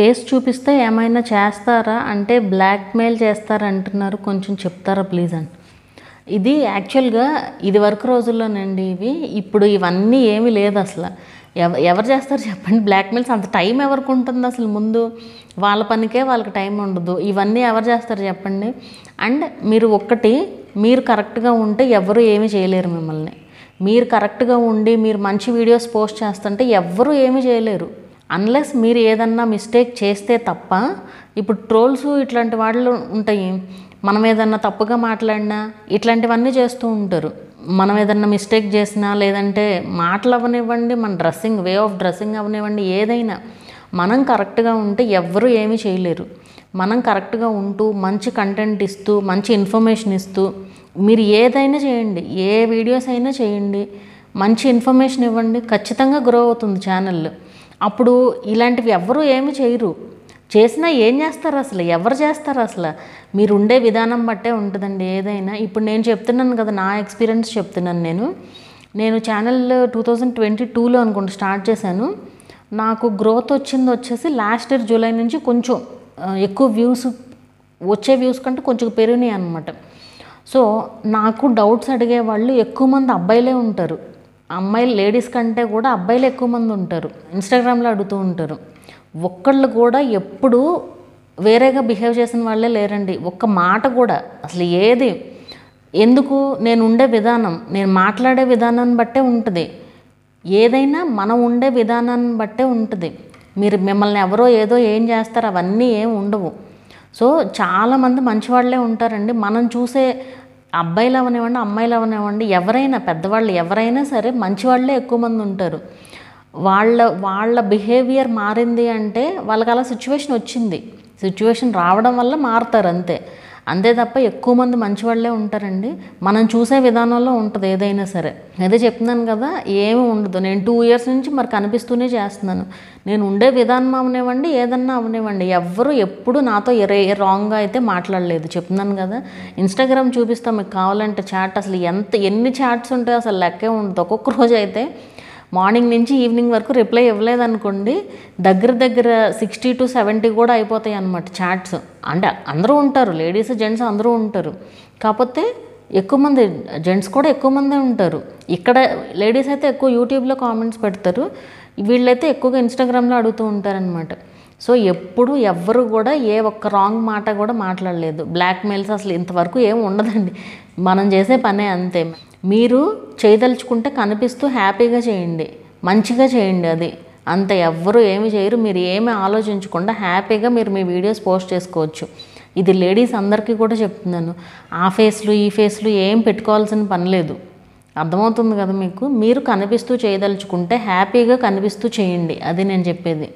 Face చూపిస్తే ఏమైనా చేస్తారా అంటే బ్లాక్మెయిల్ చేస్తారా అంటున్నారు, కొంచెం చెప్తారా ప్లీజ్ అని. ఇది యాక్చువల్గా ఇది వరకు రోజుల్లోనండి ఇవి. ఇప్పుడు ఇవన్నీ ఏమీ లేదు అసలు. ఎవరు చేస్తారు చెప్పండి బ్లాక్మెయిల్స్? అంత టైం ఎవరికి ఉంటుంది అసలు? ముందు వాళ్ళ పనికే వాళ్ళకి టైం ఉండదు. ఇవన్నీ ఎవరు చేస్తారు చెప్పండి? అండ్ మీరు కరెక్ట్గా ఉంటే ఎవరు ఏమీ చేయలేరు మిమ్మల్ని. మీరు కరెక్ట్గా ఉండి మీరు మంచి వీడియోస్ పోస్ట్ చేస్తుంటే ఎవ్వరూ ఏమీ చేయలేరు, అన్లెస్ మీరు ఏదన్నా మిస్టేక్ చేస్తే తప్ప. ఇప్పుడు ట్రోల్స్ ఇట్లాంటి వాళ్ళు ఉంటాయి, మనం ఏదన్నా తప్పుగా మాట్లాడినా ఇట్లాంటివన్నీ చేస్తూ ఉంటారు. మనం ఏదన్నా మిస్టేక్ చేసినా, లేదంటే మాటలు అవనివ్వండి, మన వే ఆఫ్ డ్రెస్సింగ్ అవనివ్వండి, ఏదైనా మనం కరెక్ట్గా ఉంటే ఎవ్వరూ ఏమీ చేయలేరు. మనం కరెక్ట్గా ఉంటూ మంచి కంటెంట్ ఇస్తూ మంచి ఇన్ఫర్మేషన్ ఇస్తూ మీరు ఏదైనా చేయండి, ఏ వీడియోస్ అయినా చేయండి, మంచి ఇన్ఫర్మేషన్ ఇవ్వండి, ఖచ్చితంగా గ్రో అవుతుంది ఛానల్. అప్పుడు ఇలాంటివి ఎవ్వరూ ఏమి చేయరు. చేసినా ఏం చేస్తారు అసలు? ఎవరు చేస్తారు అసలు? మీరు ఉండే విధానం బట్టే ఉంటుందండి ఏదైనా. ఇప్పుడు నేను చెప్తున్నాను కదా, నా ఎక్స్పీరియన్స్ చెప్తున్నాను. నేను ఛానల్ 2022లో అనుకుంటా స్టార్ట్ చేశాను. నాకు గ్రోత్ వచ్చేసి లాస్ట్ ఇయర్ జూలై నుంచి కొంచెం ఎక్కువ వచ్చే వ్యూస్ కంటే కొంచెం పెరిగినాయి అనమాట. సో నాకు డౌట్స్ అడిగేవాళ్ళు ఎక్కువ మంది అబ్బాయిలే ఉంటారు. అమ్మాయిలు లేడీస్ కంటే కూడా అబ్బాయిలు ఎక్కువ మంది ఉంటారు. ఇన్స్టాగ్రామ్లో అడుగుతూ ఉంటారు. ఒక్కళ్ళు కూడా ఎప్పుడూ వేరేగా బిహేవ్ చేసిన వాళ్ళే లేరండి, ఒక్క మాట కూడా. అసలు ఏది ఎందుకు? నేను ఉండే విధానం, నేను మాట్లాడే విధానాన్ని బట్టే ఉంటుంది. ఏదైనా మనం ఉండే విధానాన్ని బట్టే ఉంటుంది. మిమ్మల్ని ఎవరో ఏదో ఏం చేస్తారు అవన్నీ ఏం ఉండవు. సో చాలామంది మంచివాళ్ళే ఉంటారండి. మనం చూసే అబ్బాయిలు అవనివ్వండి, అమ్మాయిలు అవనివ్వండి, ఎవరైనా పెద్దవాళ్ళు ఎవరైనా సరే మంచివాళ్ళే ఎక్కువ మంది ఉంటారు. వాళ్ళ బిహేవియర్ మారింది అంటే వాళ్ళకి అలా సిచ్యువేషన్ రావడం వల్ల మారుతారు అంతే తప్ప ఎక్కువ మంది మంచివాళ్ళే ఉంటారండి. మనం చూసే విధానంలో ఉంటుంది ఏదైనా సరే. అదే చెప్తున్నాను కదా, ఏమీ ఉండదు. నేను 2 years నుంచి మరి కనిపిస్తూనే చేస్తున్నాను. నేను ఉండే విధానం అవనివ్వండి, ఏదన్నా అవనివ్వండి, ఎవ్వరూ ఎప్పుడు నాతో రాంగ్గా అయితే మాట్లాడలేదు. చెప్తున్నాను కదా, ఇన్స్టాగ్రామ్ చూపిస్తాం మీకు కావాలంటే చాట్. అసలు ఎన్ని చాట్స్ ఉంటాయో అసలు లెక్కే ఉండదు. ఒక్కొక్క రోజు అయితే మార్నింగ్ నుంచి ఈవినింగ్ వరకు రిప్లై ఇవ్వలేదనుకోండి, దగ్గర 60 to 70 కూడా అయిపోతాయి అన్నమాట చాట్స్. అంటే అందరూ ఉంటారు, లేడీస్ జెంట్స్ అందరూ ఉంటారు. కాకపోతే ఎక్కువ మంది జెంట్స్ కూడా ఎక్కువ మందే ఉంటారు. ఇక్కడ లేడీస్ అయితే ఎక్కువ యూట్యూబ్లో కామెంట్స్ పెడతారు, వీళ్ళైతే ఎక్కువగా ఇన్స్టాగ్రామ్లో అడుగుతూ ఉంటారనమాట. సో ఎప్పుడు ఎవ్వరు కూడా ఏ ఒక్క రాంగ్ మాట కూడా మాట్లాడలేదు. బ్లాక్మెయిల్స్ అసలు ఇంతవరకు ఏం ఉండదండి. మనం చేసే పనే అంతే. మీరు చేయదలుచుకుంటే కనిపిస్తూ హ్యాపీగా చేయండి, మంచిగా చేయండి, అది అంత. ఎవ్వరూ ఏమి చేయరు. మీరు ఏమి ఆలోచించకుండా హ్యాపీగా మీరు మీ వీడియోస్ పోస్ట్ చేసుకోవచ్చు. ఇది లేడీస్ అందరికీ కూడా చెప్తున్నాను. ఆ ఫేస్లు ఈ ఫేస్లు ఏం పెట్టుకోవాల్సిన పని లేదు. అర్థమవుతుంది కదా మీకు? మీరు కనిపిస్తూ చేయదలుచుకుంటే హ్యాపీగా కనిపిస్తూ చేయండి, అది నేను చెప్పేది.